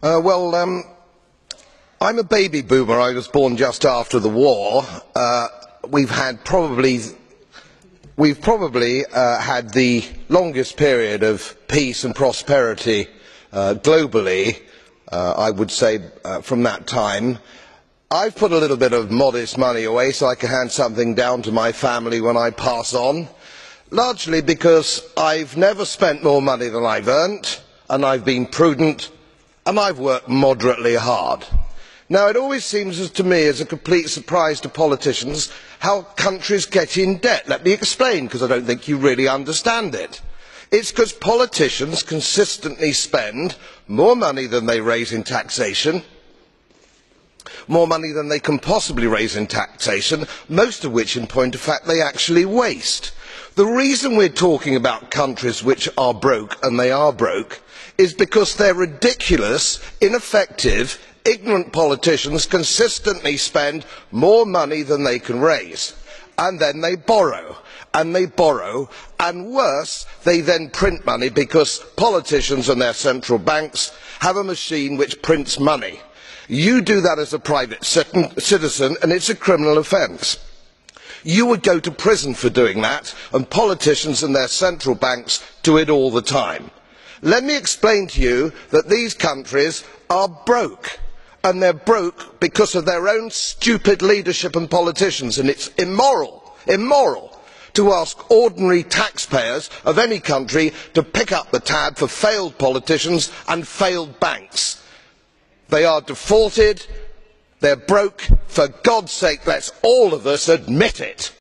I'm a baby boomer. I was born just after the war. We've probably had the longest period of peace and prosperity globally, I would say, from that time. I've put a little bit of modest money away so I can hand something down to my family when I pass on, largely because I've never spent more money than I've earned, and I've been prudent, and I've worked moderately hard. Now, it always seems to me as a complete surprise to politicians how countries get in debt. Let me explain, because I don't think you really understand it. It's because politicians consistently spend more money than they raise in taxation, more money than they can possibly raise in taxation, most of which, in point of fact, they actually waste. The reason we're talking about countries which are broke, and they are broke, is because their ridiculous, ineffective, ignorant politicians consistently spend more money than they can raise, and then they borrow, and worse, they then print money, because politicians and their central banks have a machine which prints money. You do that as a private citizen, and it's a criminal offence. You would go to prison for doing that, and politicians and their central banks do it all the time. Let me explain to you that these countries are broke, and they're broke because of their own stupid leadership and politicians, and it's immoral to ask ordinary taxpayers of any country to pick up the tab for failed politicians and failed banks. They are defaulted, they're broke. For God's sake, let's all of us admit it.